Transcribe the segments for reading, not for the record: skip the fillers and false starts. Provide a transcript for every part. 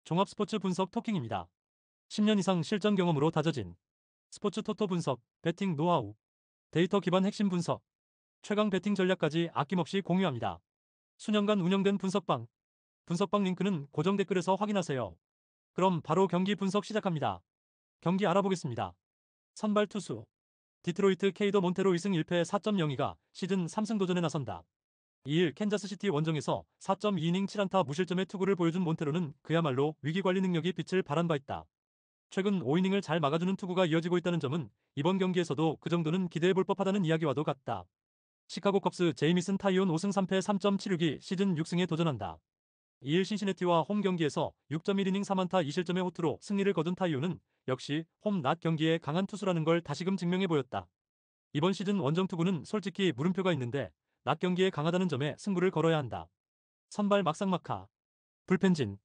종합스포츠 분석 토킹입니다. 10년 이상 실전 경험으로 다져진 스포츠 토토 분석, 배팅 노하우, 데이터 기반 핵심 분석, 최강 배팅 전략까지 아낌없이 공유합니다. 수년간 운영된 분석방 링크는 고정 댓글에서 확인하세요. 그럼 바로 경기 분석 시작합니다. 경기 알아보겠습니다. 선발 투수 디트로이트 케이더 몬테로 2승 1패 4.02가 시즌 3승 도전에 나선다. 2일 캔자스시티 원정에서 4.2이닝 7안타 무실점의 투구를 보여준 몬테로는 그야말로 위기관리 능력이 빛을 발한 바 있다. 최근 5이닝을 잘 막아주는 투구가 이어지고 있다는 점은 이번 경기에서도 그 정도는 기대해볼 법하다는 이야기와도 같다. 시카고 컵스 제이미슨 타이온 5승 3패 3.76이 시즌 6승에 도전한다. 2일 신시내티와 홈 경기에서 6.1이닝 3안타 2실점의 호투로 승리를 거둔 타이온은 역시 홈 낮 경기에 강한 투수라는 걸 다시금 증명해 보였다. 이번 시즌 원정 투구는 솔직히 물음표가 있는데 낮 경기에 강하다는 점에 승부를 걸어야 한다. 선발 막상막하 불펜진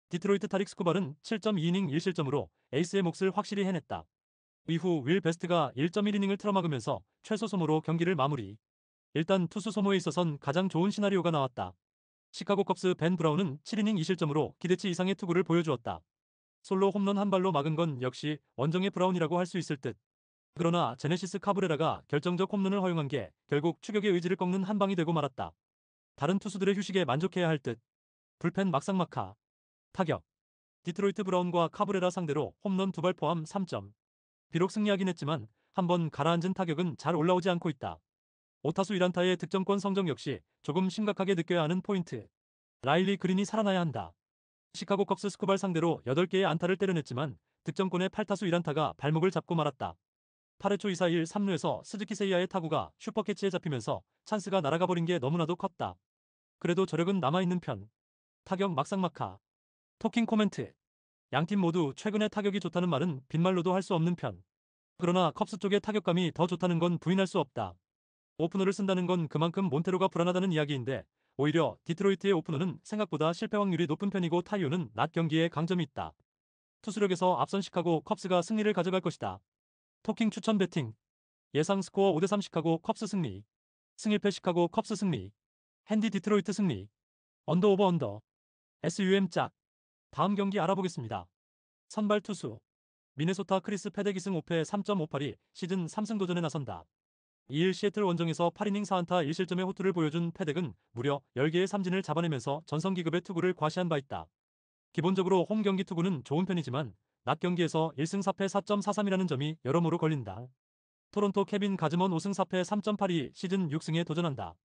디트로이트 타릭 스코발은 7.2이닝 1실점으로 에이스의 몫을 확실히 해냈다. 이후 윌 베스트가 1.1이닝을 틀어막으면서 최소 소모로 경기를 마무리. 일단 투수 소모에 있어선 가장 좋은 시나리오가 나왔다. 시카고 컵스 벤 브라운은 7이닝 2실점으로 기대치 이상의 투구를 보여주었다. 솔로 홈런 한 발로 막은 건 역시 원정의 브라운이라고 할 수 있을 듯. 그러나 제네시스 카브레라가 결정적 홈런을 허용한 게 결국 추격의 의지를 꺾는 한 방이 되고 말았다. 다른 투수들의 휴식에 만족해야 할 듯. 불펜 막상막하. 타격. 디트로이트 브라운과 카브레라 상대로 홈런 2발 포함 3점. 비록 승리하긴 했지만 한번 가라앉은 타격은 잘 올라오지 않고 있다. 오타수 1안타의 득점권 성적 역시 조금 심각하게 느껴야 하는 포인트. 라일리 그린이 살아나야 한다. 시카고 컵스 스코발 상대로 8개의 안타를 때려냈지만 득점권의 8타수 1안타가 발목을 잡고 말았다. 8회 초 2사 1 3루에서 스즈키 세이야의 타구가 슈퍼캐치에 잡히면서 찬스가 날아가 버린 게 너무나도 컸다. 그래도 저력은 남아있는 편. 타격 막상막하. 토킹 코멘트. 양팀 모두 최근에 타격이 좋다는 말은 빈말로도 할 수 없는 편. 그러나 컵스 쪽의 타격감이 더 좋다는 건 부인할 수 없다. 오프너를 쓴다는 건 그만큼 몬테로가 불안하다는 이야기인데 오히려 디트로이트의 오프너는 생각보다 실패 확률이 높은 편이고 타이오는 낮 경기에 강점이 있다. 투수력에서 앞선 시카고 컵스가 승리를 가져갈 것이다. 토킹 추천 배팅. 예상 스코어 5대3 시카고 컵스 승리. 승일패 시카고 컵스 승리. 핸디 디트로이트 승리. 언더 오버 언더. SUM 짝. 다음 경기 알아보겠습니다. 선발 투수 미네소타 크리스 패덱 2승 5패 3.58이 시즌 3승 도전에 나선다. 2일 시애틀 원정에서 8이닝 4안타 1실점의 호투를 보여준 패덱은 무려 10개의 삼진을 잡아내면서 전성기급의 투구를 과시한 바 있다. 기본적으로 홈 경기 투구는 좋은 편이지만 낮 경기에서 1승 4패 4.43이라는 점이 여러모로 걸린다. 토론토 케빈 가즈먼 5승 4패 3.82 시즌 6승에 도전한다.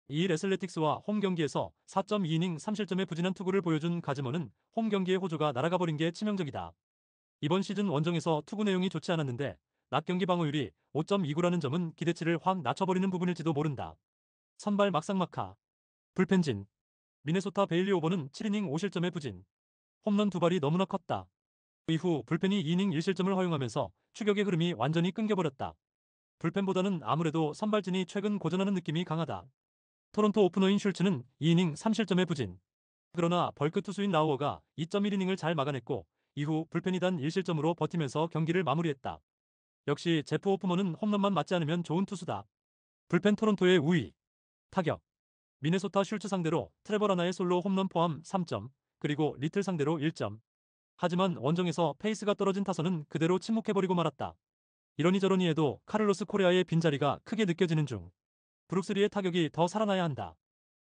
2일 애슬레틱스와 홈 경기에서 4.2이닝 3실점의 부진한 투구를 보여준 가즈먼은 홈 경기의 호조가 날아가 버린 게 치명적이다. 이번 시즌 원정에서 투구 내용이 좋지 않았는데 낮 경기 방어율이 5.29라는 점은 기대치를 확 낮춰버리는 부분일지도 모른다. 선발 막상막하. 불펜진. 미네소타 베일리 오버는 7이닝 5실점의 부진. 홈런 2발이 너무나 컸다. 이후 불펜이 2이닝 1실점을 허용하면서 추격의 흐름이 완전히 끊겨버렸다. 불펜보다는 아무래도 선발진이 최근 고전하는 느낌이 강하다. 토론토 오프너인 슐츠는 2이닝 3실점의 부진. 그러나 벌크 투수인 라우어가 2.1이닝을 잘 막아냈고 이후 불펜이 단 1실점으로 버티면서 경기를 마무리했다. 역시 제프 호프먼은 홈런만 맞지 않으면 좋은 투수다. 불펜 토론토의 우위. 타격. 미네소타 슐츠 상대로 트레버 라나의 솔로 홈런 포함 3점, 그리고 리틀 상대로 1점. 하지만 원정에서 페이스가 떨어진 타선은 그대로 침묵해버리고 말았다. 이러니저러니 해도 카를로스 코레아의 빈자리가 크게 느껴지는 중. 브룩스리의 타격이 더 살아나야 한다.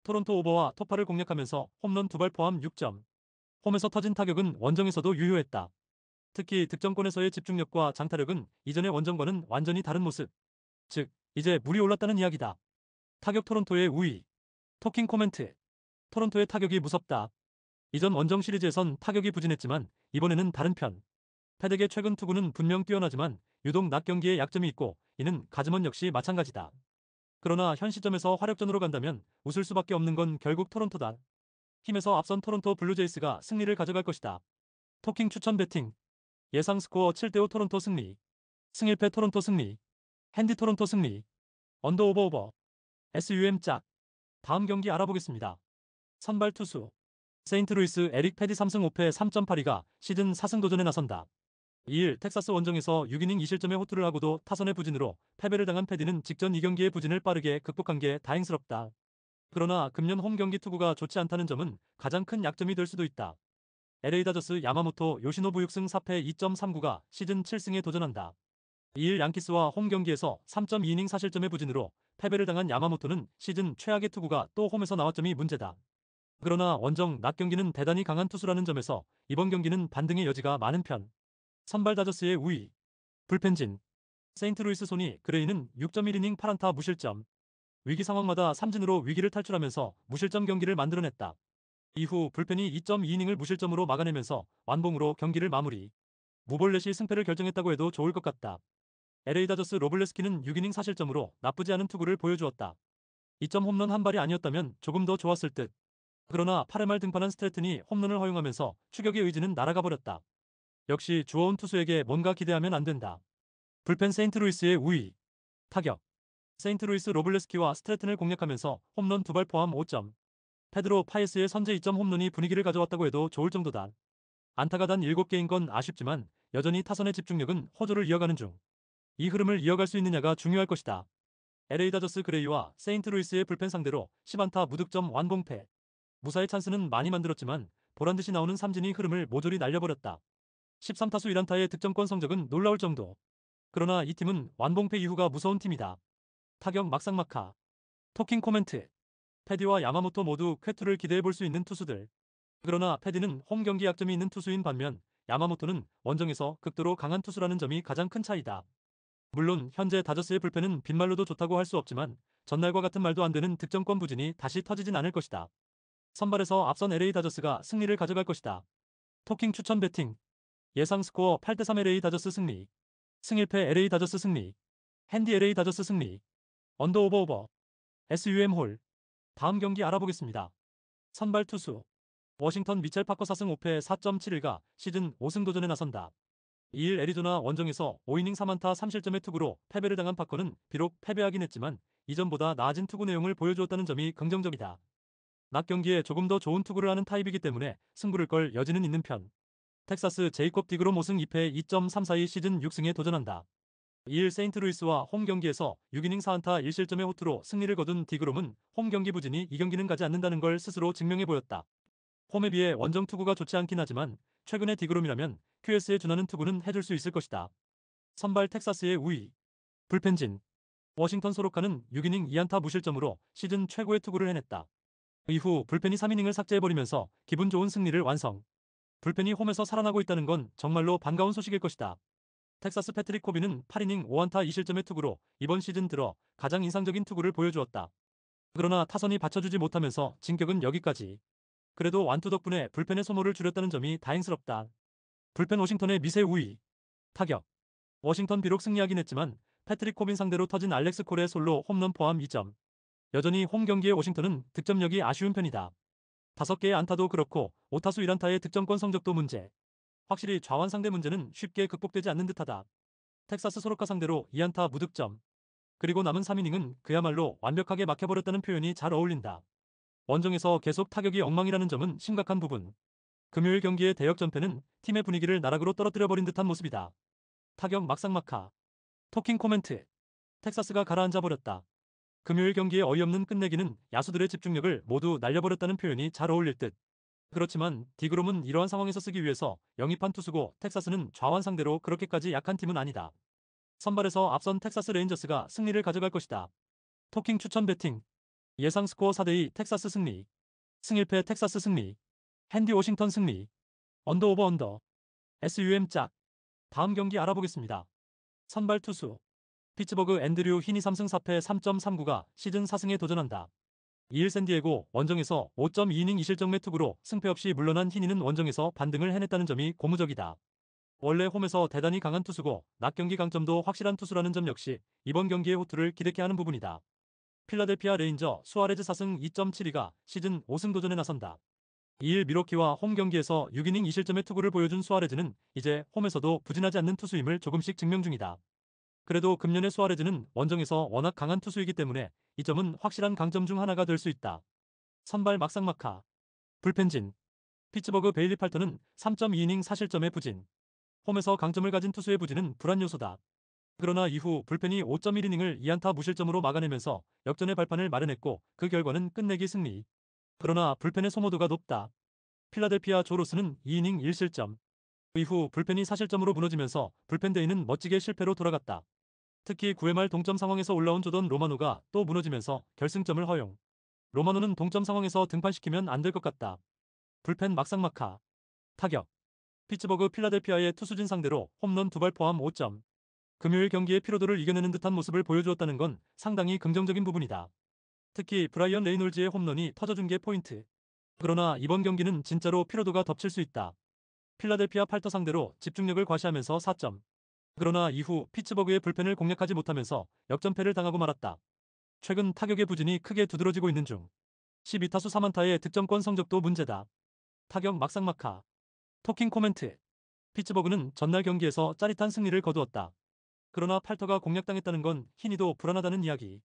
토론토 오버와 토파를 공략하면서 홈런 2발 포함 6점. 홈에서 터진 타격은 원정에서도 유효했다. 특히 득점권에서의 집중력과 장타력은 이전의 원정과는 완전히 다른 모습. 즉, 이제 물이 올랐다는 이야기다. 타격 토론토의 우위. 토킹 코멘트. 토론토의 타격이 무섭다. 이전 원정 시리즈에선 타격이 부진했지만 이번에는 다른 편. 패덱의 최근 투구는 분명 뛰어나지만 유독 낮 경기에 약점이 있고 이는 가즈먼 역시 마찬가지다. 그러나 현 시점에서 화력전으로 간다면 웃을 수밖에 없는 건 결국 토론토다. 힘에서 앞선 토론토 블루제이스가 승리를 가져갈 것이다. 토킹 추천 배팅. 예상 스코어 7대5 토론토 승리. 승일패 토론토 승리. 핸디 토론토 승리. 언더 오버 오버. SUM 짝. 다음 경기 알아보겠습니다. 선발 투수 세인트루이스 에릭 패디 3승 5패 3.82가 시즌 4승 도전에 나선다. 2일 텍사스 원정에서 6이닝 2실점의 호투를 하고도 타선의 부진으로 패배를 당한 패디는 직전 2경기의 부진을 빠르게 극복한 게 다행스럽다. 그러나 금년 홈 경기 투구가 좋지 않다는 점은 가장 큰 약점이 될 수도 있다. LA 다저스 야마모토 요시노부 6승 4패 2.39가 시즌 7승에 도전한다. 2일 양키스와 홈 경기에서 3.2이닝 사실점의 부진으로 패배를 당한 야마모토는 시즌 최악의 투구가 또 홈에서 나왔점이 문제다. 그러나 원정 낮 경기는 대단히 강한 투수라는 점에서 이번 경기는 반등의 여지가 많은 편. 선발 다저스의 우위. 불펜진. 세인트루이스 소니 그레이는 6.1이닝 8안타 무실점. 위기 상황마다 삼진으로 위기를 탈출하면서 무실점 경기를 만들어냈다. 이후 불펜이 2.2이닝을 무실점으로 막아내면서 완봉으로 경기를 마무리. 무볼넷이 승패를 결정했다고 해도 좋을 것 같다. LA 다저스 로블레스키는 6이닝 사실점으로 나쁘지 않은 투구를 보여주었다. 2점 홈런 한 발이 아니었다면 조금 더 좋았을 듯. 그러나 8회 말 등판한 스트래튼이 홈런을 허용하면서 추격의 의지는 날아가 버렸다. 역시 주워온 투수에게 뭔가 기대하면 안 된다. 불펜 세인트루이스의 우위. 타격. 세인트루이스 로블레스키와 스트래튼을 공략하면서 홈런 2발 포함 5점. 페드로 파이스의 선제 2점 홈런이 분위기를 가져왔다고 해도 좋을 정도다. 안타가 단 7개인 건 아쉽지만 여전히 타선의 집중력은 호조를 이어가는 중. 이 흐름을 이어갈 수 있느냐가 중요할 것이다. LA 다저스 그레이와 세인트루이스의 불펜 상대로 10안타 무득점 완봉패. 무사의 찬스는 많이 만들었지만 보란듯이 나오는 삼진이 흐름을 모조리 날려버렸다. 13타수 1안타의 득점권 성적은 놀라울 정도. 그러나 이 팀은 완봉패 이후가 무서운 팀이다. 타격 막상막하. 토킹 코멘트. 패디와 야마모토 모두 쾌투를 기대해볼 수 있는 투수들. 그러나 패디는 홈 경기 약점이 있는 투수인 반면 야마모토는 원정에서 극도로 강한 투수라는 점이 가장 큰 차이다. 물론 현재 다저스의 불펜은 빈말로도 좋다고 할 수 없지만 전날과 같은 말도 안 되는 득점권 부진이 다시 터지진 않을 것이다. 선발에서 앞선 LA 다저스가 승리를 가져갈 것이다. 토킹 추천 배팅. 예상 스코어 8대3 LA 다저스 승리. 승1패 LA 다저스 승리. 핸디 LA 다저스 승리. 언더 오버 오버. SUM 홀. 다음 경기 알아보겠습니다. 선발 투수. 워싱턴 미첼 파커 4승 5패 4.71가 시즌 5승 도전에 나선다. 2일 애리조나 원정에서 5이닝 3안타 3실점의 투구로 패배를 당한 파커는 비록 패배하긴 했지만 이전보다 나아진 투구 내용을 보여주었다는 점이 긍정적이다. 낮 경기에 조금 더 좋은 투구를 하는 타입이기 때문에 승부를 걸 여지는 있는 편. 텍사스 제이콥 디그롬 5승 2패 2.342 시즌 6승에 도전한다. 2일 세인트루이스와 홈 경기에서 6이닝 4안타 1실점의 호투로 승리를 거둔 디그롬은 홈 경기 부진이 이 경기는 가지 않는다는 걸 스스로 증명해 보였다. 홈에 비해 원정 투구가 좋지 않긴 하지만 최근의 디그롬이라면 QS에 준하는 투구는 해줄 수 있을 것이다. 선발 텍사스의 우위. 불펜진. 워싱턴 소로카는 6이닝 2안타 무실점으로 시즌 최고의 투구를 해냈다. 이후 불펜이 3이닝을 삭제해버리면서 기분 좋은 승리를 완성. 불펜이 홈에서 살아나고 있다는 건 정말로 반가운 소식일 것이다. 텍사스 패트릭 코비는 8이닝 5안타 2실점의 투구로 이번 시즌 들어 가장 인상적인 투구를 보여주었다. 그러나 타선이 받쳐주지 못하면서 진격은 여기까지. 그래도 완투 덕분에 불펜의 소모를 줄였다는 점이 다행스럽다. 불펜 워싱턴의 미세 우위. 타격. 워싱턴 비록 승리하긴 했지만 패트릭 코빈 상대로 터진 알렉스 콜의 솔로 홈런 포함 2점. 여전히 홈 경기의 워싱턴은 득점력이 아쉬운 편이다. 5개의 안타도 그렇고 5타수 1안타의 득점권 성적도 문제. 확실히 좌완 상대 문제는 쉽게 극복되지 않는 듯하다. 텍사스 소로카 상대로 2안타 무득점. 그리고 남은 3이닝은 그야말로 완벽하게 막혀버렸다는 표현이 잘 어울린다. 원정에서 계속 타격이 엉망이라는 점은 심각한 부분. 금요일 경기의 대역 전패는 팀의 분위기를 나락으로 떨어뜨려버린 듯한 모습이다. 타격 막상막하. 토킹 코멘트. 텍사스가 가라앉아 버렸다. 금요일 경기의 어이없는 끝내기는 야수들의 집중력을 모두 날려버렸다는 표현이 잘 어울릴 듯. 그렇지만 디그롬은 이러한 상황에서 쓰기 위해서 영입한 투수고 텍사스는 좌완 상대로 그렇게까지 약한 팀은 아니다. 선발에서 앞선 텍사스 레인저스가 승리를 가져갈 것이다. 토킹 추천 배팅. 예상 스코어 4대2 텍사스 승리. 승1패 텍사스 승리. 핸디 워싱턴 승리. 언더 오버 언더. SUM 짝. 다음 경기 알아보겠습니다. 선발 투수. 피츠버그 앤드류 히니 3승 4패 3.39가 시즌 4승에 도전한다. 2일 샌디에고 원정에서 5.2이닝 2실점의 투구로 승패 없이 물러난 히니는 원정에서 반등을 해냈다는 점이 고무적이다. 원래 홈에서 대단히 강한 투수고 낮 경기 강점도 확실한 투수라는 점 역시 이번 경기의 호투를 기대케 하는 부분이다. 필라델피아 레인저 수아레즈 4승 2.72가 시즌 5승 도전에 나선다. 2일 미러키와 홈 경기에서 6이닝 2실점의 투구를 보여준 수아레즈는 이제 홈에서도 부진하지 않는 투수임을 조금씩 증명 중이다. 그래도 금년의 수아레즈는 원정에서 워낙 강한 투수이기 때문에 이 점은 확실한 강점 중 하나가 될 수 있다. 선발 막상막하. 불펜진. 피츠버그 베일리 팔턴은 3.2이닝 4실점의 부진. 홈에서 강점을 가진 투수의 부진은 불안 요소다. 그러나 이후 불펜이 5.1이닝을 2안타 무실점으로 막아내면서 역전의 발판을 마련했고 그 결과는 끝내기 승리. 그러나 불펜의 소모도가 높다. 필라델피아 조로스는 2이닝 1실점. 이후 불펜이 사실점으로 무너지면서 불펜데이는 멋지게 실패로 돌아갔다. 특히 9회 말 동점 상황에서 올라온 조던 로마노가 또 무너지면서 결승점을 허용. 로마노는 동점 상황에서 등판시키면 안 될 것 같다. 불펜 막상막하. 타격. 피츠버그 필라델피아의 투수진 상대로 홈런 2발 포함 5점. 금요일 경기의 피로도를 이겨내는 듯한 모습을 보여주었다는 건 상당히 긍정적인 부분이다. 특히 브라이언 레이놀즈의 홈런이 터져준 게 포인트. 그러나 이번 경기는 진짜로 피로도가 덮칠 수 있다. 필라델피아 팔터 상대로 집중력을 과시하면서 4점. 그러나 이후 피츠버그의 불펜을 공략하지 못하면서 역전패를 당하고 말았다. 최근 타격의 부진이 크게 두드러지고 있는 중. 12타수 4안타의 득점권 성적도 문제다. 타격 막상막하. 토킹 코멘트. 피츠버그는 전날 경기에서 짜릿한 승리를 거두었다. 그러나 팔터가 공략당했다는 건 희니도 불안하다는 이야기.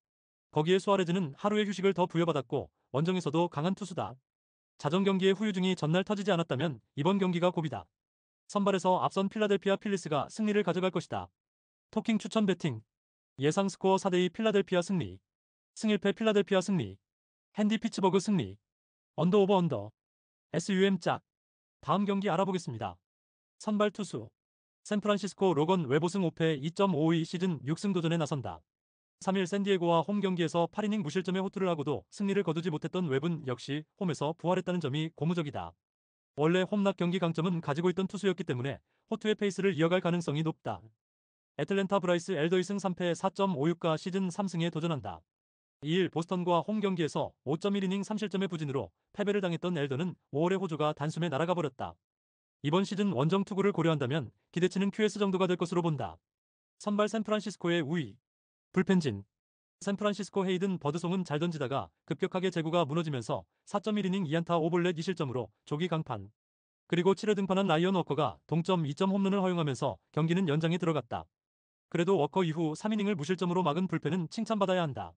거기에 수아레즈는 하루의 휴식을 더 부여받았고 원정에서도 강한 투수다. 자정 경기의 후유증이 전날 터지지 않았다면 이번 경기가 고비다. 선발에서 앞선 필라델피아 필리스가 승리를 가져갈 것이다. 토킹 추천 배팅. 예상 스코어 4대2 필라델피아 승리. 승일패 필라델피아 승리. 핸디 피츠버그 승리. 언더 오버 언더. SUM 짝. 다음 경기 알아보겠습니다. 선발 투수. 샌프란시스코 로건 웨보승 5패 2.52 시즌 6승 도전에 나선다. 3일 샌디에고와 홈 경기에서 8이닝 무실점의 호투를 하고도 승리를 거두지 못했던 웹은 역시 홈에서 부활했다는 점이 고무적이다. 원래 홈락 경기 강점은 가지고 있던 투수였기 때문에 호투의 페이스를 이어갈 가능성이 높다. 애틀랜타 브라이스 엘더 2승 3패 4.56가 시즌 3승에 도전한다. 2일 보스턴과 홈 경기에서 5.1이닝 3실점의 부진으로 패배를 당했던 엘더는 5월의 호조가 단숨에 날아가 버렸다. 이번 시즌 원정 투구를 고려한다면 기대치는 QS 정도가 될 것으로 본다. 선발 샌프란시스코의 우위. 불펜진. 샌프란시스코 헤이든 버드송은 잘 던지다가 급격하게 제구가 무너지면서 4.1이닝 2안타 5볼넷 2실점으로 조기 강판. 그리고 7회 등판한 라이언 워커가 동점 2점 홈런을 허용하면서 경기는 연장에 들어갔다. 그래도 워커 이후 3이닝을 무실점으로 막은 불펜은 칭찬받아야 한다.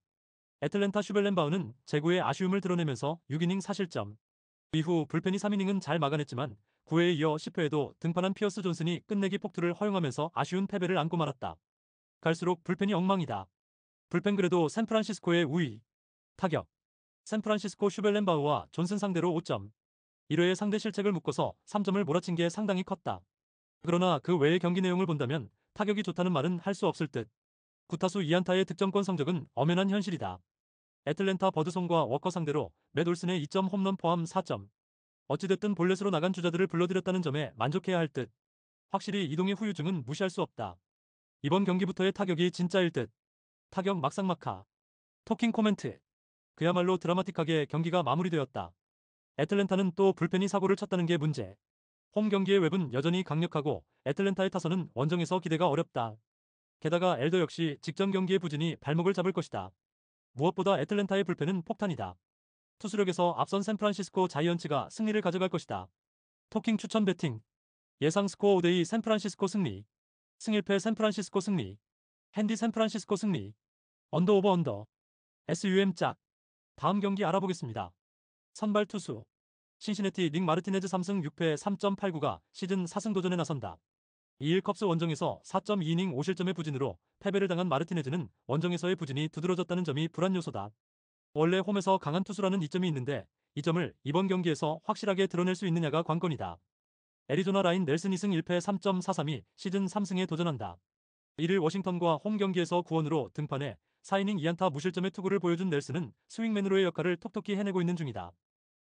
애틀랜타 슈벨렌바우는 제구의 아쉬움을 드러내면서 6이닝 4실점. 이후 불펜이 3이닝은 잘 막아냈지만 9회에 이어 10회에도 등판한 피어스 존슨이 끝내기 폭투를 허용하면서 아쉬운 패배를 안고 말았다. 갈수록 불펜이 엉망이다. 불펜 그래도 샌프란시스코의 우위. 타격. 샌프란시스코 슈벨렌바우와 존슨 상대로 5점. 1회에 상대 실책을 묶어서 3점을 몰아친 게 상당히 컸다. 그러나 그 외의 경기 내용을 본다면 타격이 좋다는 말은 할 수 없을 듯. 9타수 2안타의 득점권 성적은 엄연한 현실이다. 애틀랜타 버드송과 워커 상대로 맷 올슨의 2점 홈런 포함 4점. 어찌됐든 볼넷으로 나간 주자들을 불러들였다는 점에 만족해야 할 듯. 확실히 이동의 후유증은 무시할 수 없다. 이번 경기부터의 타격이 진짜일 듯. 타격 막상막하. 토킹 코멘트. 그야말로 드라마틱하게 경기가 마무리되었다. 애틀랜타는 또 불펜이 사고를 쳤다는 게 문제. 홈 경기의 웹은 여전히 강력하고 애틀랜타의 타선은 원정에서 기대가 어렵다. 게다가 엘더 역시 직전 경기의 부진이 발목을 잡을 것이다. 무엇보다 애틀랜타의 불펜은 폭탄이다. 투수력에서 앞선 샌프란시스코 자이언츠가 승리를 가져갈 것이다. 토킹 추천 배팅. 예상 스코어 5대2 샌프란시스코 승리. 승일패 샌프란시스코 승리. 핸디 샌프란시스코 승리. 언더 오버 언더. SUM 짝. 다음 경기 알아보겠습니다. 선발 투수. 신시내티 닉 마르티네즈 3승 6패 3.89가 시즌 4승 도전에 나선다. 2일 컵스 원정에서 4.2이닝 5실점의 부진으로 패배를 당한 마르티네즈는 원정에서의 부진이 두드러졌다는 점이 불안 요소다. 원래 홈에서 강한 투수라는 이점이 있는데 이 점을 이번 경기에서 확실하게 드러낼 수 있느냐가 관건이다. 애리조나 라인 넬슨 2승 1패 3.43이 시즌 3승에 도전한다. 1일 워싱턴과 홈 경기에서 구원으로 등판해 4이닝 2안타 무실점의 투구를 보여준 넬슨은 스윙맨으로의 역할을 톡톡히 해내고 있는 중이다.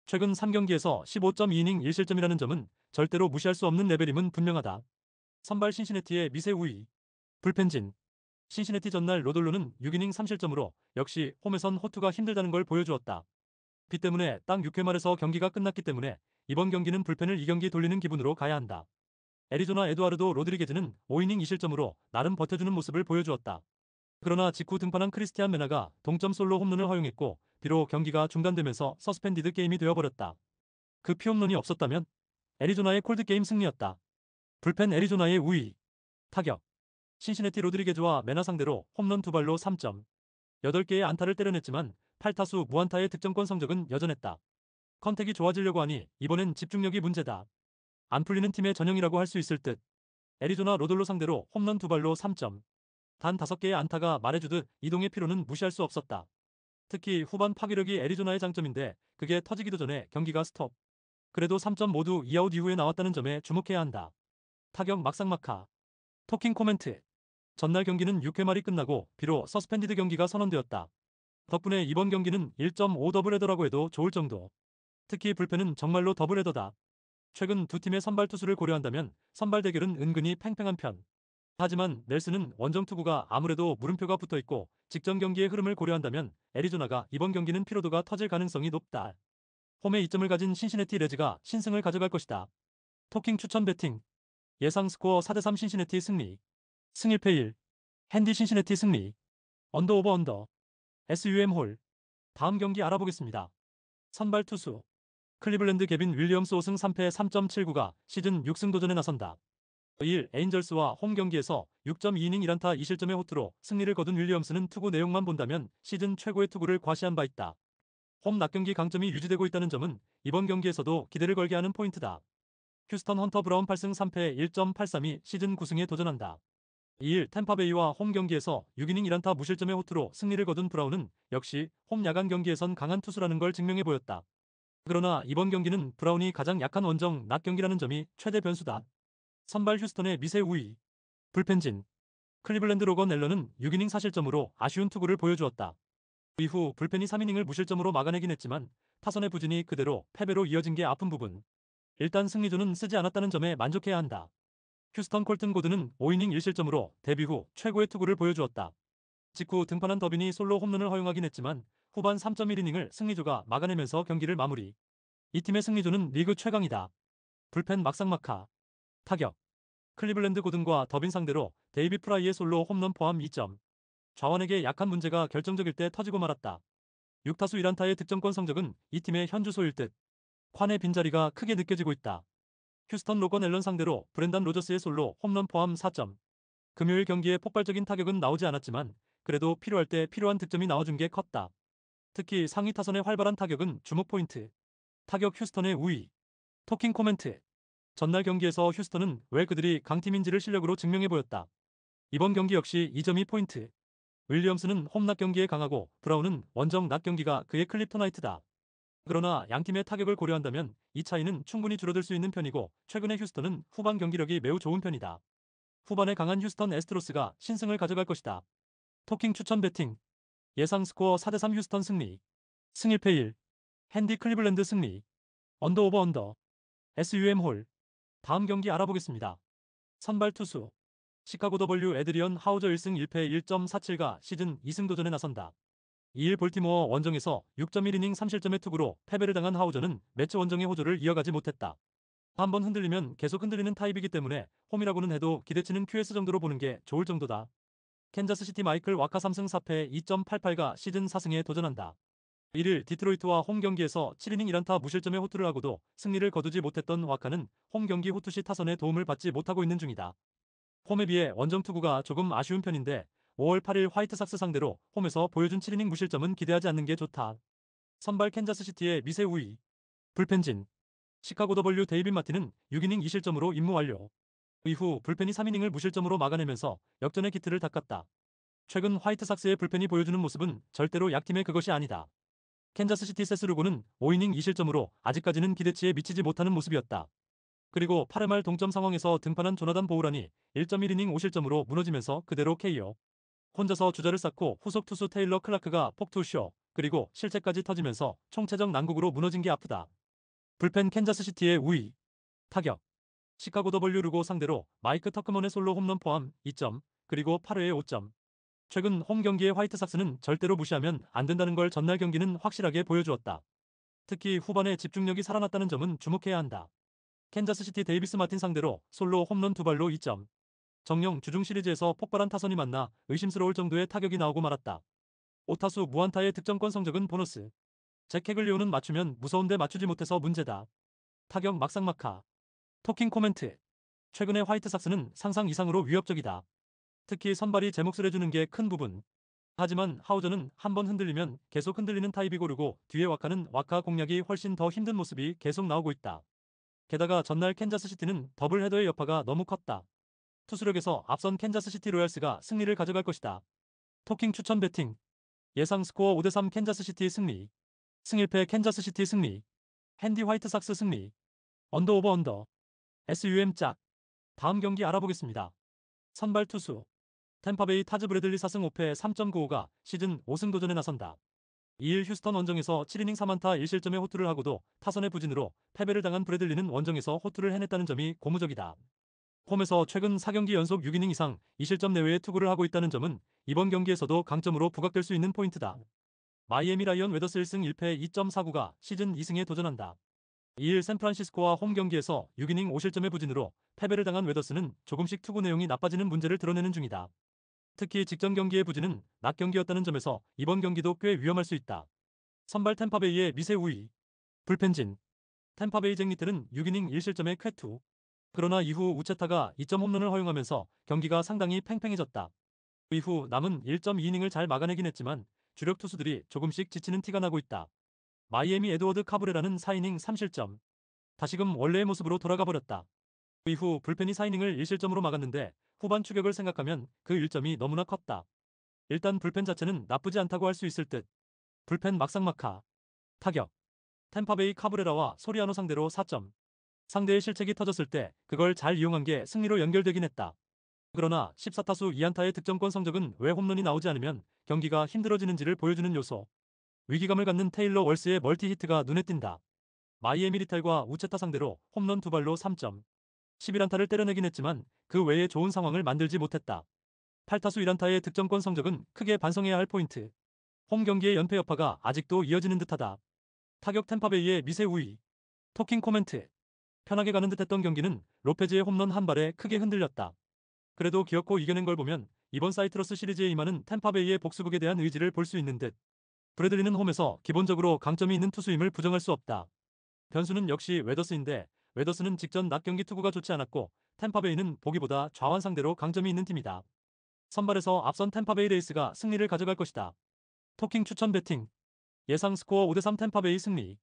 최근 3경기에서 15.2이닝 1실점이라는 점은 절대로 무시할 수 없는 레벨임은 분명하다. 선발 신시내티의 미세 우위. 불펜진. 신시내티 전날 로돌로는 6이닝 3실점으로 역시 홈에선 호투가 힘들다는 걸 보여주었다. 비 때문에 딱 6회 말에서 경기가 끝났기 때문에 이번 경기는 불펜을 2경기 돌리는 기분으로 가야 한다. 애리조나 에두아르도 로드리게즈는 5이닝 2실점으로 나름 버텨주는 모습을 보여주었다. 그러나 직후 등판한 크리스티안 메나가 동점 솔로 홈런을 허용했고 비록 경기가 중단되면서 서스펜디드 게임이 되어버렸다. 그 피홈런이 없었다면 애리조나의 콜드게임 승리였다. 불펜 애리조나의 우위. 타격. 신시내티 로드리게즈와 메나 상대로 홈런 2발로 3점. 8개의 안타를 때려냈지만 8타수 무안타의 득점권 성적은 여전했다. 컨택이 좋아지려고 하니 이번엔 집중력이 문제다. 안 풀리는 팀의 전형이라고 할 수 있을 듯. 애리조나 로돌로 상대로 홈런 2발로 3점. 단 5개의 안타가 말해주듯 이동의 피로는 무시할 수 없었다. 특히 후반 파괴력이 애리조나의 장점인데 그게 터지기도 전에 경기가 스톱. 그래도 3점 모두 2아웃 이후에 나왔다는 점에 주목해야 한다. 타격 막상막하. 토킹 코멘트. 전날 경기는 6회 말이 끝나고 비록 서스펜디드 경기가 선언되었다. 덕분에 이번 경기는 1.5 더블헤더라고 해도 좋을 정도. 특히 불펜은 정말로 더블헤더다. 최근 두 팀의 선발 투수를 고려한다면 선발 대결은 은근히 팽팽한 편. 하지만 넬슨은 원정 투구가 아무래도 물음표가 붙어있고 직전 경기의 흐름을 고려한다면 애리조나가 이번 경기는 피로도가 터질 가능성이 높다. 홈에 이점을 가진 신시내티 레즈가 신승을 가져갈 것이다. 토킹 추천 배팅. 예상 스코어 4대3 신시내티 승리. 승 1패 1. 핸디 신시내티 승리. 언더 오버 언더. SUM 홀. 다음 경기 알아보겠습니다. 선발 투수. 클리블랜드 개빈 윌리엄스 5승 3패 3.79가 시즌 6승 도전에 나선다. 2일 에인절스와 홈 경기에서 6.2이닝 1안타 2실점의 호투로 승리를 거둔 윌리엄스는 투구 내용만 본다면 시즌 최고의 투구를 과시한 바 있다. 홈 낮 경기 강점이 유지되고 있다는 점은 이번 경기에서도 기대를 걸게 하는 포인트다. 휴스턴 헌터 브라운 8승 3패 1.83이 시즌 9승에 도전한다. 2일 템파베이와 홈 경기에서 6이닝 1안타 무실점의 호투로 승리를 거둔 브라운은 역시 홈 야간 경기에선 강한 투수라는 걸 증명해 보였다. 그러나 이번 경기는 브라운이 가장 약한 원정 낮 경기라는 점이 최대 변수다. 선발 휴스턴의 미세 우위. 불펜진. 클리블랜드 로건 앨런은 6이닝 4실점으로 아쉬운 투구를 보여주었다. 이후 불펜이 3이닝을 무실점으로 막아내긴 했지만 타선의 부진이 그대로 패배로 이어진 게 아픈 부분. 일단 승리조는 쓰지 않았다는 점에 만족해야 한다. 휴스턴 콜튼 고드는 5이닝 1실점으로 데뷔 후 최고의 투구를 보여주었다. 직후 등판한 더빈이 솔로 홈런을 허용하긴 했지만 후반 3.1이닝을 승리조가 막아내면서 경기를 마무리. 이 팀의 승리조는 리그 최강이다. 불펜 막상막하. 타격. 클리블랜드 고든과 더빈 상대로 데이비 프라이의 솔로 홈런 포함 2점. 좌완에게 약한 문제가 결정적일 때 터지고 말았다. 6타수 1안타의 득점권 성적은 이 팀의 현주소일 듯. 콴의 빈자리가 크게 느껴지고 있다. 휴스턴 로건 앨런 상대로 브렌단 로저스의 솔로 홈런 포함 4점. 금요일 경기에 폭발적인 타격은 나오지 않았지만 그래도 필요할 때 필요한 득점이 나와준 게 컸다. 특히 상위 타선의 활발한 타격은 주목 포인트. 타격 휴스턴의 우위. 토킹 코멘트. 전날 경기에서 휴스턴은 왜 그들이 강팀인지를 실력으로 증명해 보였다. 이번 경기 역시 이 점이 포인트. 윌리엄스는 홈 낮 경기에 강하고 브라운은 원정 낮 경기가 그의 클립토나이트다. 그러나 양팀의 타격을 고려한다면 이 차이는 충분히 줄어들 수 있는 편이고 최근의 휴스턴은 후반 경기력이 매우 좋은 편이다. 후반에 강한 휴스턴 애스트로스가 신승을 가져갈 것이다. 토킹 추천 배팅. 예상 스코어 4대3 휴스턴 승리. 승 1패 1. 핸디 클리블랜드 승리. 언더 오버 언더. SUM 홀. 다음 경기 알아보겠습니다. 선발 투수. 시카고 더블유 에드리언 하우저 1승 1패 1.47가 시즌 2승 도전에 나선다. 2일 볼티모어 원정에서 6.1이닝 3실점의 투구로 패배를 당한 하우저는 매치 원정의 호조를 이어가지 못했다. 한번 흔들리면 계속 흔들리는 타입이기 때문에 홈이라고는 해도 기대치는 QS 정도로 보는 게 좋을 정도다. 캔자스시티 마이클 와카 3승 4패 2.88가 시즌 4승에 도전한다. 1일 디트로이트와 홈 경기에서 7이닝 1안타 무실점의 호투를 하고도 승리를 거두지 못했던 와카는 홈 경기 호투 시 타선의 도움을 받지 못하고 있는 중이다. 홈에 비해 원정 투구가 조금 아쉬운 편인데 5월 8일 화이트삭스 상대로 홈에서 보여준 7이닝 무실점은 기대하지 않는 게 좋다. 선발 캔자스시티의 미세 우위. 불펜진. 시카고 더블유 데이빗 마틴은 6이닝 2실점으로 임무 완료. 이후 불펜이 3이닝을 무실점으로 막아내면서 역전의 기틀을 닦았다. 최근 화이트삭스의 불펜이 보여주는 모습은 절대로 약팀의 그것이 아니다. 캔자스시티 세스루고는 5이닝 2실점으로 아직까지는 기대치에 미치지 못하는 모습이었다. 그리고 8회 말 동점 상황에서 등판한 조나단 보우란이 1.1이닝 5실점으로 무너지면서 그대로 KO. 혼자서 주자를 쌓고 후속 투수 테일러 클라크가 폭투쇼 그리고 실책까지 터지면서 총체적 난국으로 무너진 게 아프다. 불펜 캔자스시티의 우위. 타격. 시카고 더블유 르고 상대로 마이크 터크먼의 솔로 홈런 포함 2점 그리고 8회에 5점. 최근 홈 경기의 화이트삭스는 절대로 무시하면 안 된다는 걸 전날 경기는 확실하게 보여주었다. 특히 후반에 집중력이 살아났다는 점은 주목해야 한다. 캔자스시티 데이비스 마틴 상대로 솔로 홈런 2발로 2점. 정령 주중 시리즈에서 폭발한 타선이 만나 의심스러울 정도의 타격이 나오고 말았다. 5타수 무안타의 득점권 성적은 보너스. 잭 캐글리오는 맞추면 무서운데 맞추지 못해서 문제다. 타격 막상막하. 토킹 코멘트. 최근의 화이트삭스는 상상 이상으로 위협적이다. 특히 선발이 제 몫을 해주는 게 큰 부분. 하지만 하우저는 한번 흔들리면 계속 흔들리는 타입이 고르고 뒤에 와카는 와카 공략이 훨씬 더 힘든 모습이 계속 나오고 있다. 게다가 전날 캔자스시티는 더블 헤더의 여파가 너무 컸다. 투수력에서 앞선 캔자스시티 로얄스가 승리를 가져갈 것이다. 토킹 추천 배팅. 예상 스코어 5대3 캔자스시티 승리. 승 1패 캔자스시티 승리. 핸디 화이트삭스 승리. 언더 오버 언더. SUM 짝. 다음 경기 알아보겠습니다. 선발 투수. 템파베이 타즈 브래들리 4승 5패 3.95가 시즌 5승 도전에 나선다. 2일 휴스턴 원정에서 7이닝 3안타 1실점의 호투를 하고도 타선의 부진으로 패배를 당한 브래들리는 원정에서 호투를 해냈다는 점이 고무적이다. 홈에서 최근 4경기 연속 6이닝 이상 2실점 내외의 투구를 하고 있다는 점은 이번 경기에서도 강점으로 부각될 수 있는 포인트다. 마이애미 라이언 웨더스 1승 1패 2.49가 시즌 2승에 도전한다. 2일 샌프란시스코와 홈 경기에서 6이닝 5실점의 부진으로 패배를 당한 웨더스는 조금씩 투구 내용이 나빠지는 문제를 드러내는 중이다. 특히 직전 경기의 부진은 낮 경기였다는 점에서 이번 경기도 꽤 위험할 수 있다. 선발 템파베이의 미세 우위. 불펜진. 템파베이 잭리틀은 6이닝 1실점의 쾌투. 그러나 이후 우체타가 2점 홈런을 허용하면서 경기가 상당히 팽팽해졌다. 이후 남은 1.2이닝을 잘 막아내긴 했지만 주력 투수들이 조금씩 지치는 티가 나고 있다. 마이애미 에드워드 카브레라는 4이닝 3실점. 다시금 원래의 모습으로 돌아가 버렸다. 이후 불펜이 4이닝을 1실점으로 막았는데 후반 추격을 생각하면 그 1점이 너무나 컸다. 일단 불펜 자체는 나쁘지 않다고 할 수 있을 듯. 불펜 막상막하. 타격. 템파베이 카브레라와 소리아노 상대로 4점. 상대의 실책이 터졌을 때 그걸 잘 이용한 게 승리로 연결되긴 했다. 그러나 14타수 2안타의 득점권 성적은 왜 홈런이 나오지 않으면 경기가 힘들어지는지를 보여주는 요소. 위기감을 갖는 테일러 월스의 멀티 히트가 눈에 띈다. 마이애미 리탈과 우체타 상대로 홈런 2발로 3점. 11안타를 때려내긴 했지만 그 외에 좋은 상황을 만들지 못했다. 8타수 1안타의 득점권 성적은 크게 반성해야 할 포인트. 홈 경기의 연패 여파가 아직도 이어지는 듯하다. 타격 템파베이의 미세 우위. 토킹 코멘트. 편하게 가는 듯했던 경기는 로페즈의 홈런 한 발에 크게 흔들렸다. 그래도 기어코 이겨낸 걸 보면 이번 사이트러스 시리즈에 임하는 템파베이의 복수극에 대한 의지를 볼 수 있는 듯. 브래들리는 홈에서 기본적으로 강점이 있는 투수임을 부정할 수 없다. 변수는 역시 웨더스인데 웨더스는 직전 낮 경기 투구가 좋지 않았고 템파베이는 보기보다 좌완 상대로 강점이 있는 팀이다. 선발에서 앞선 템파베이 레이스가 승리를 가져갈 것이다. 토킹 추천 배팅. 예상 스코어 5대3 템파베이 승리.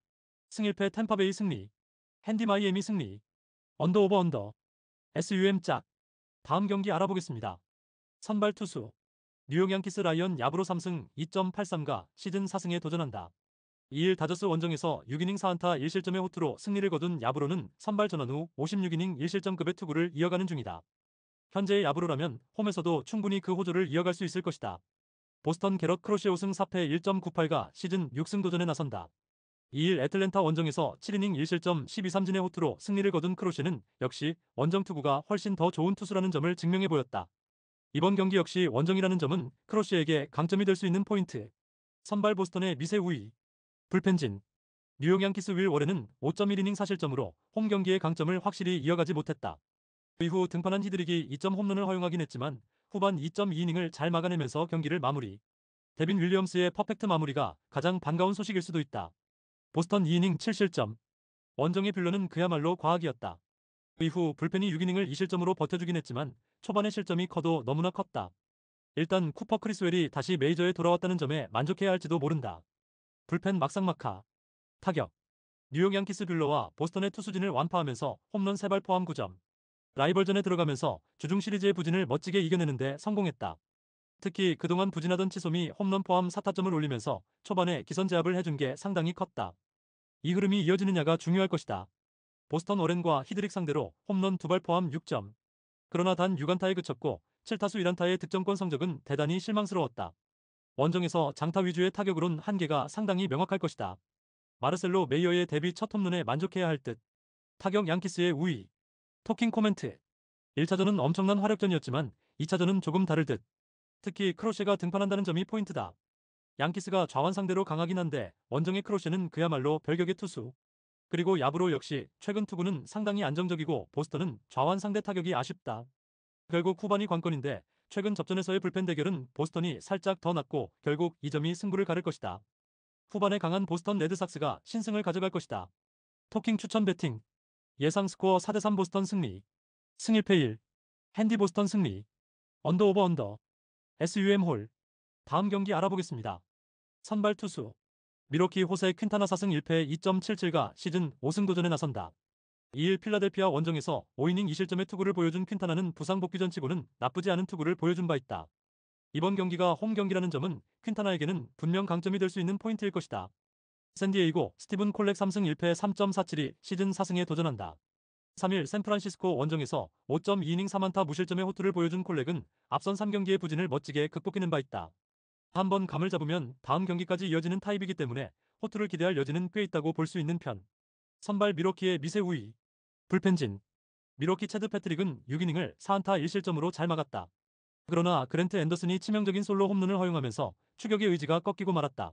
승1패 템파베이 승리. 핸디 마이애미 승리. 언더 오버 언더. SUM 짝. 다음 경기 알아보겠습니다. 선발 투수. 뉴욕 양키스 라이언 야브로 3승 2.83가 시즌 4승에 도전한다. 2일 다저스 원정에서 6이닝 4안타 1실점의 호투로 승리를 거둔 야브로는 선발 전환 후 56이닝 1실점급의 투구를 이어가는 중이다. 현재의 야브로라면 홈에서도 충분히 그 호조를 이어갈 수 있을 것이다. 보스턴 게럿 크로시의 5승 4패 1.98가 시즌 6승 도전에 나선다. 2일 애틀랜타 원정에서 7이닝 1실점 12삼진의 호투로 승리를 거둔 크로시는 역시 원정 투구가 훨씬 더 좋은 투수라는 점을 증명해 보였다. 이번 경기 역시 원정이라는 점은 크로시에게 강점이 될 수 있는 포인트. 선발 보스턴의 미세 우위. 불펜진. 뉴욕 양키스 윌 워렌은 5.1이닝 4실점으로 홈 경기의 강점을 확실히 이어가지 못했다. 이후 등판한 히드릭이 2점 홈런을 허용하긴 했지만 후반 2.2이닝을 잘 막아내면서 경기를 마무리. 데빈 윌리엄스의 퍼펙트 마무리가 가장 반가운 소식일 수도 있다. 보스턴 2이닝 7실점. 원정의 빌런은 그야말로 과학이었다. 이후 불펜이 6이닝을 2실점으로 버텨주긴 했지만 초반의 실점이 커도 너무나 컸다. 일단 쿠퍼 크리스웰이 다시 메이저에 돌아왔다는 점에 만족해야 할지도 모른다. 불펜 막상막하. 타격. 뉴욕 양키스 뷰러와 보스턴의 투수진을 완파하면서 홈런 3발 포함 9점. 라이벌전에 들어가면서 주중 시리즈의 부진을 멋지게 이겨내는데 성공했다. 특히 그동안 부진하던 치솜이 홈런 포함 4타점을 올리면서 초반에 기선제압을 해준 게 상당히 컸다. 이 흐름이 이어지느냐가 중요할 것이다. 보스턴 오렌과 히드릭 상대로 홈런 2발 포함 6점. 그러나 단 6안타에 그쳤고 7타수 1안타의 득점권 성적은 대단히 실망스러웠다. 원정에서 장타 위주의 타격으론 한계가 상당히 명확할 것이다. 마르셀로 메이어의 데뷔 첫 홈런에 만족해야 할 듯. 타격 양키스의 우위. 토킹 코멘트. 1차전은 엄청난 화력전이었지만 2차전은 조금 다를 듯. 특히 크로셰가 등판한다는 점이 포인트다. 양키스가 좌완 상대로 강하긴 한데 원정의 크로셰는 그야말로 별격의 투수. 그리고 야브로 역시 최근 투구는 상당히 안정적이고 보스턴은 좌완 상대 타격이 아쉽다. 결국 후반이 관건인데 최근 접전에서의 불펜 대결은 보스턴이 살짝 더 낫고 결국 이 점이 승부를 가를 것이다. 후반에 강한 보스턴 레드삭스가 신승을 가져갈 것이다. 토킹 추천 배팅. 예상 스코어 4대3 보스턴 승리. 승1패 1. 핸디 보스턴 승리. 언더 오버 언더. SUM 홀. 다음 경기 알아보겠습니다. 선발 투수. 미러키 호세 퀸타나 4승 1패 2.77가 시즌 5승 도전에 나선다. 2일 필라델피아 원정에서 5이닝 2실점의 투구를 보여준 퀸타나는 부상 복귀 전 치고는 나쁘지 않은 투구를 보여준 바 있다. 이번 경기가 홈 경기라는 점은 퀸타나에게는 분명 강점이 될 수 있는 포인트일 것이다. 샌디에이고 스티븐 콜렉 3승 1패 3.472 시즌 4승에 도전한다. 3일 샌프란시스코 원정에서 5.2이닝 4안타 무실점의 호투를 보여준 콜렉은 앞선 3경기의 부진을 멋지게 극복해낸 바 있다. 한번 감을 잡으면 다음 경기까지 이어지는 타입이기 때문에 호투를 기대할 여지는 꽤 있다고 볼 수 있는 편. 선발 미러키의 미세 우위. 불펜진. 미러키 체드 패트릭은 6이닝을 4안타 1실점으로 잘 막았다. 그러나 그랜트 앤더슨이 치명적인 솔로 홈런을 허용하면서 추격의 의지가 꺾이고 말았다.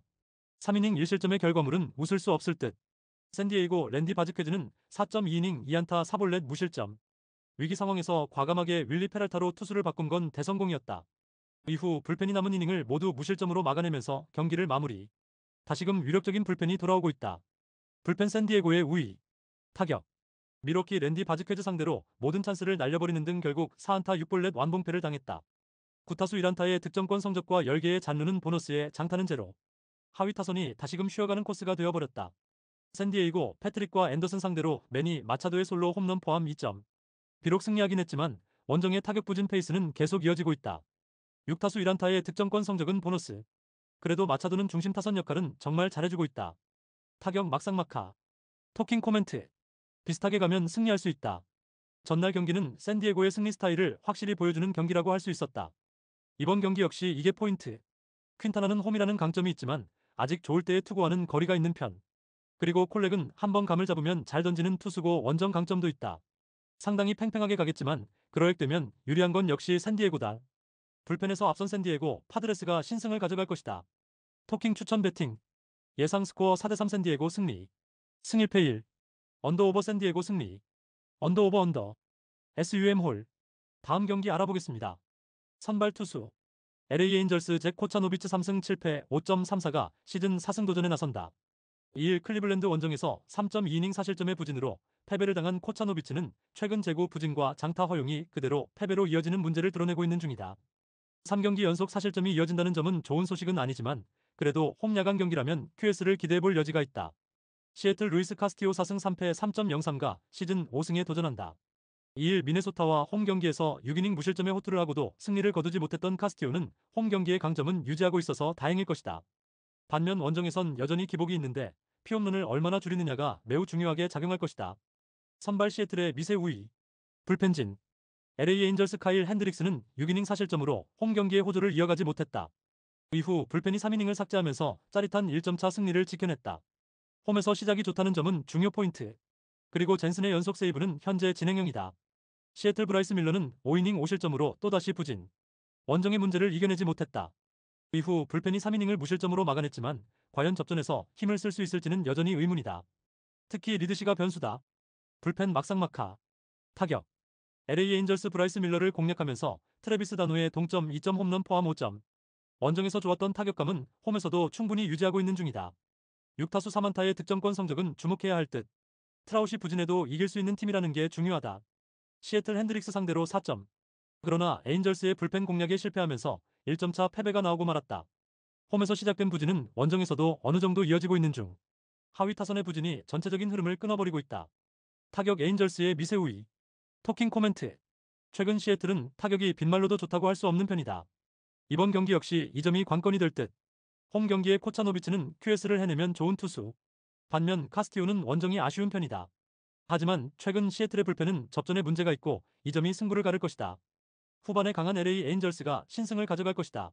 3이닝 1실점의 결과물은 웃을 수 없을 듯. 샌디에이고 랜디 바즈퀘즈는 4.2이닝 2안타 4볼넷 무실점. 위기 상황에서 과감하게 윌리 페랄타로 투수를 바꾼 건 대성공이었다. 이후 불펜이 남은 이닝을 모두 무실점으로 막아내면서 경기를 마무리. 다시금 위력적인 불펜이 돌아오고 있다. 불펜 샌디에고의 우위. 타격. 미러키 랜디 바즈퀘즈 상대로 모든 찬스를 날려버리는 등 결국 4안타 6볼넷 완봉패를 당했다. 9타수 1안타의 득점권 성적과 10개의 잔루는 보너스에 장타는 제로. 하위 타선이 다시금 쉬어가는 코스가 되어버렸다. 샌디에이고 패트릭과 앤더슨 상대로 매니 마차도의 솔로 홈런 포함 2점. 비록 승리하긴 했지만 원정의 타격 부진 페이스는 계속 이어지고 있다. 6타수 1안타의 득점권 성적은 보너스. 그래도 마차도는 중심 타선 역할은 정말 잘해주고 있다. 타격 막상막하. 토킹 코멘트. 비슷하게 가면 승리할 수 있다. 전날 경기는 샌디에고의 승리 스타일을 확실히 보여주는 경기라고 할 수 있었다. 이번 경기 역시 이게 포인트. 퀸타나는 홈이라는 강점이 있지만 아직 좋을 때의 투구와는 거리가 있는 편. 그리고 콜렉은 한번 감을 잡으면 잘 던지는 투수고 원정 강점도 있다. 상당히 팽팽하게 가겠지만 그러액되면 유리한 건 역시 샌디에고다. 불펜에서 앞선 샌디에고 파드레스가 신승을 가져갈 것이다. 토킹 추천 배팅. 예상 스코어 4대3 샌디에고 승리. 승 1패 1. 언더오버 샌디에고 승리. 언더오버 언더. SUM 홀. 다음 경기 알아보겠습니다. 선발 투수. LA 에인절스 잭 코차노비츠 3승 7패 5.34가 시즌 4승 도전에 나선다. 2일 클리블랜드 원정에서 3.2이닝 4실점의 부진으로 패배를 당한 코차노비츠는 최근 제구 부진과 장타 허용이 그대로 패배로 이어지는 문제를 드러내고 있는 중이다. 3경기 연속 4실점이 이어진다는 점은 좋은 소식은 아니지만 그래도 홈 야간 경기라면 QS를 기대해볼 여지가 있다. 시애틀 루이스 카스티오 4승 3패 3.03가 시즌 5승에 도전한다. 2일 미네소타와 홈 경기에서 6이닝 무실점의 호투를 하고도 승리를 거두지 못했던 카스티오는 홈 경기의 강점은 유지하고 있어서 다행일 것이다. 반면 원정에선 여전히 기복이 있는데 피홈런을 얼마나 줄이느냐가 매우 중요하게 작용할 것이다. 선발 시애틀의 미세 우위. 불펜진. LA 에인절스 카일 핸드릭스는 6이닝 4실점으로 홈 경기의 호조를 이어가지 못했다. 이후 불펜이 3이닝을 삭제하면서 짜릿한 1점차 승리를 지켜냈다. 홈에서 시작이 좋다는 점은 중요 포인트. 그리고 젠슨의 연속 세이브는 현재 진행형이다. 시애틀 브라이스 밀러는 5이닝 5실점으로 또다시 부진. 원정의 문제를 이겨내지 못했다. 이후 불펜이 3이닝을 무실점으로 막아냈지만 과연 접전에서 힘을 쓸 수 있을지는 여전히 의문이다. 특히 리드시가 변수다. 불펜 막상막하. 타격. LA 에인절스 브라이스 밀러를 공략하면서 트래비스 다노의 동점 2점 홈런 포함 5점. 원정에서 좋았던 타격감은 홈에서도 충분히 유지하고 있는 중이다. 6타수 3안타의 득점권 성적은 주목해야 할 듯. 트라웃이 부진해도 이길 수 있는 팀이라는 게 중요하다. 시애틀 핸드릭스 상대로 4점. 그러나 에인절스의 불펜 공략에 실패하면서 1점차 패배가 나오고 말았다. 홈에서 시작된 부진은 원정에서도 어느 정도 이어지고 있는 중. 하위 타선의 부진이 전체적인 흐름을 끊어버리고 있다. 타격 에인절스의 미세 우위. 토킹 코멘트. 최근 시애틀은 타격이 빈말로도 좋다고 할 수 없는 편이다. 이번 경기 역시 이 점이 관건이 될 듯. 홈 경기의 코차노비츠는 QS를 해내면 좋은 투수. 반면 카스티오는 원정이 아쉬운 편이다. 하지만 최근 시애틀의 불펜은 접전에 문제가 있고 이 점이 승부를 가를 것이다. 후반에 강한 LA 에인절스가 신승을 가져갈 것이다.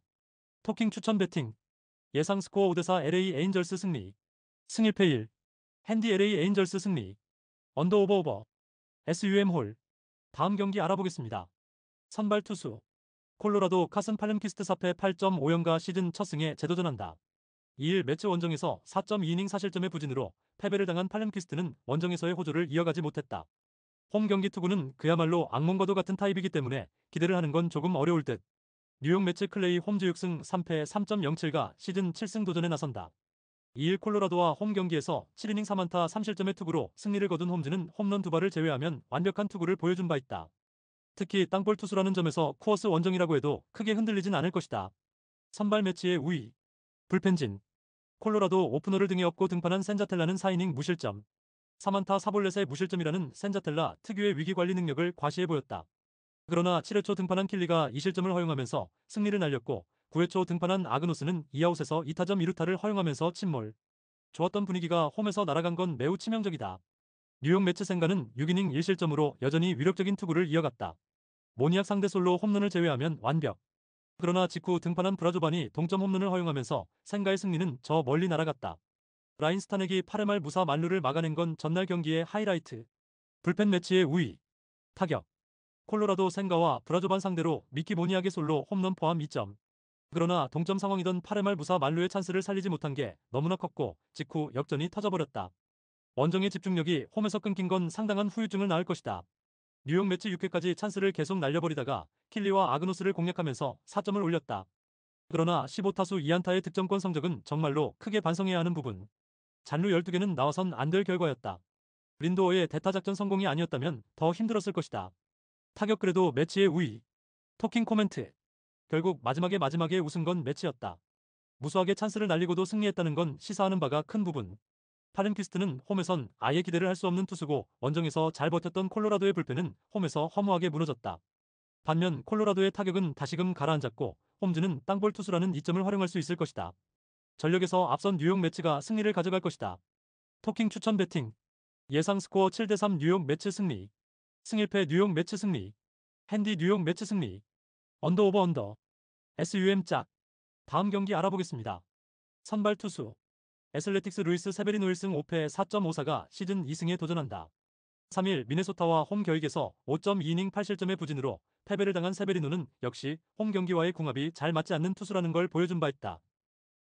토킹 추천 배팅. 예상 스코어 5대4 LA 에인절스 승리. 승 1패 1. 핸디 LA 에인절스 승리. 언더오버 오버. SUM 홀. 다음 경기 알아보겠습니다. 선발 투수. 콜로라도 카슨 팔름키스트 4패 8.5연가 시즌 첫 승에 재도전한다. 2일 매치 원정에서 4.2이닝 4실점의 부진으로 패배를 당한 팔름키스트는 원정에서의 호조를 이어가지 못했다. 홈 경기 투구는 그야말로 악몽과도 같은 타입이기 때문에 기대를 하는 건 조금 어려울 듯. 뉴욕 매치 클레이 홈즈 6승 3패 3.07가 시즌 7승 도전에 나선다. 2일 콜로라도와 홈 경기에서 7이닝 3안타 3실점의 투구로 승리를 거둔 홈즈는 홈런 2발을 제외하면 완벽한 투구를 보여준 바 있다. 특히 땅볼 투수라는 점에서 코어스 원정이라고 해도 크게 흔들리진 않을 것이다. 선발 매치의 우위. 불펜진. 콜로라도 오프너를 등에 업고 등판한 센자텔라는 4이닝 무실점. 3안타 4볼넷의 무실점이라는 센자텔라 특유의 위기관리 능력을 과시해 보였다. 그러나 7회 초 등판한 킬리가 2실점을 허용하면서 승리를 날렸고 9회 초 등판한 아그노스는 2아웃에서 2타점 2루타를 허용하면서 침몰. 좋았던 분위기가 홈에서 날아간 건 매우 치명적이다. 뉴욕 매츠 생가는 6이닝 1실점으로 여전히 위력적인 투구를 이어갔다. 모니악 상대 솔로 홈런을 제외하면 완벽. 그러나 직후 등판한 브라조반이 동점 홈런을 허용하면서 생가의 승리는 저 멀리 날아갔다. 라인 스타넥이 8회 말 무사 만루를 막아낸 건 전날 경기의 하이라이트. 불펜 매치의 우위. 타격. 콜로라도 생가와 브라조반 상대로 미키 모니악의 솔로 홈런 포함 2점. 그러나 동점 상황이던 8회 말 무사 만루의 찬스를 살리지 못한 게 너무나 컸고 직후 역전이 터져버렸다. 원정의 집중력이 홈에서 끊긴 건 상당한 후유증을 낳을 것이다. 뉴욕 매치 6회까지 찬스를 계속 날려버리다가 킬리와 아그노스를 공략하면서 4점을 올렸다. 그러나 15타수 2안타의 득점권 성적은 정말로 크게 반성해야 하는 부분. 잔루 12개는 나와선 안 될 결과였다. 린도어의 대타작전 성공이 아니었다면 더 힘들었을 것이다. 타격 그래도 매치의 우위. 토킹 코멘트. 결국 마지막에 우승 건 매치였다. 무수하게 찬스를 날리고도 승리했다는 건 시사하는 바가 큰 부분. 파렌퀴스트는 홈에선 아예 기대를 할 수 없는 투수고 원정에서 잘 버텼던 콜로라도의 불펜은 홈에서 허무하게 무너졌다. 반면 콜로라도의 타격은 다시금 가라앉았고 홈즈는 땅볼 투수라는 이점을 활용할 수 있을 것이다. 전력에서 앞선 뉴욕 매치가 승리를 가져갈 것이다. 토킹 추천 배팅. 예상 스코어 7대3 뉴욕 매치 승리. 승일패 뉴욕 매치 승리. 핸디 뉴욕 매치 승리. 언더 오버 언더. SUM 짝. 다음 경기 알아보겠습니다. 선발 투수. 애슬레틱스 루이스 세베리노 1승 5패 4.54가 시즌 2승에 도전한다. 3일 미네소타와 홈 결격에서 5.2이닝 8실점의 부진으로 패배를 당한 세베리노는 역시 홈 경기와의 궁합이 잘 맞지 않는 투수라는 걸 보여준 바 있다.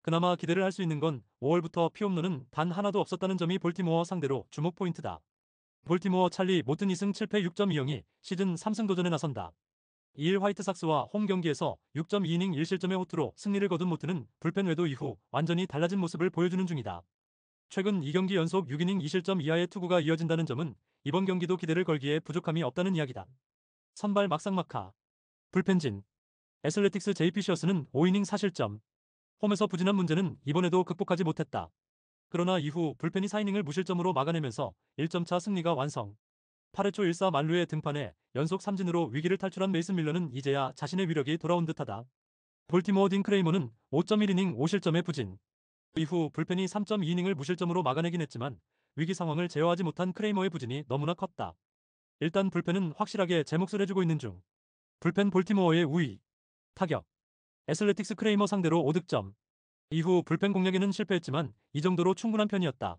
그나마 기대를 할 수 있는 건 5월부터 피홈런은 단 하나도 없었다는 점이 볼티모어 상대로 주목 포인트다. 볼티모어 찰리 모튼 2승 7패 6.20이 시즌 3승 도전에 나선다. 2일 화이트삭스와 홈 경기에서 6.2이닝 1실점의 호투로 승리를 거둔 모트는 불펜 외도 이후 완전히 달라진 모습을 보여주는 중이다. 최근 2경기 연속 6이닝 2실점 이하의 투구가 이어진다는 점은 이번 경기도 기대를 걸기에 부족함이 없다는 이야기다. 선발 막상막하. 불펜진. 애슬레틱스 JP 시어스는 5이닝 4실점. 홈에서 부진한 문제는 이번에도 극복하지 못했다. 그러나 이후 불펜이 4이닝을 무실점으로 막아내면서 1점차 승리가 완성. 8회 초 1사 만루의 등판에 연속 3진으로 위기를 탈출한 메이슨 밀러는 이제야 자신의 위력이 돌아온 듯하다. 볼티모어 딘 크레이머는 5.1이닝 5실점의 부진. 이후 불펜이 3.2이닝을 무실점으로 막아내긴 했지만 위기 상황을 제어하지 못한 크레이머의 부진이 너무나 컸다. 일단 불펜은 확실하게 제 몫을 해주고 있는 중. 불펜 볼티모어의 우위. 타격. 애슬레틱스 크레이머 상대로 5득점. 이후 불펜 공략에는 실패했지만 이 정도로 충분한 편이었다.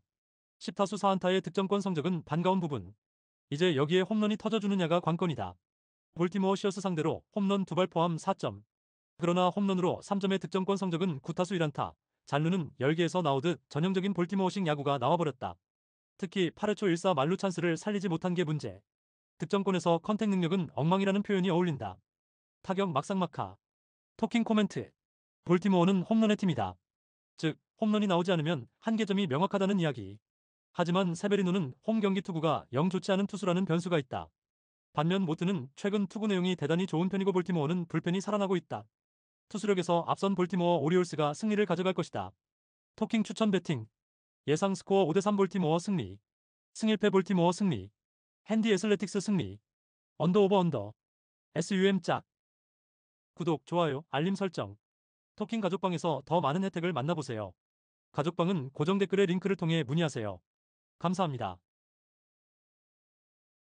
10타수 4안타의 득점권 성적은 반가운 부분. 이제 여기에 홈런이 터져주느냐가 관건이다. 볼티모어 시어스 상대로 홈런 2발 포함 4점. 그러나 홈런으로 3점의 득점권 성적은 9타수 1안타. 잔루는 10개에서 나오듯 전형적인 볼티모어식 야구가 나와버렸다. 특히 8회 초 1사 만루 찬스를 살리지 못한 게 문제. 득점권에서 컨택 능력은 엉망이라는 표현이 어울린다. 타격 막상막하. 토킹 코멘트. 볼티모어는 홈런의 팀이다. 즉, 홈런이 나오지 않으면 한계점이 명확하다는 이야기. 하지만 세베리노는 홈 경기 투구가 영 좋지 않은 투수라는 변수가 있다. 반면 모트는 최근 투구 내용이 대단히 좋은 편이고 볼티모어는 불펜이 살아나고 있다. 투수력에서 앞선 볼티모어 오리올스가 승리를 가져갈 것이다. 토킹 추천 배팅. 예상 스코어 5대3 볼티모어 승리. 승일패 볼티모어 승리. 핸디 애슬레틱스 승리. 언더 오버 언더. SUM 짝. 구독, 좋아요, 알림 설정. 토킹 가족방에서 더 많은 혜택을 만나보세요. 가족방은 고정 댓글의 링크를 통해 문의하세요. 감사합니다.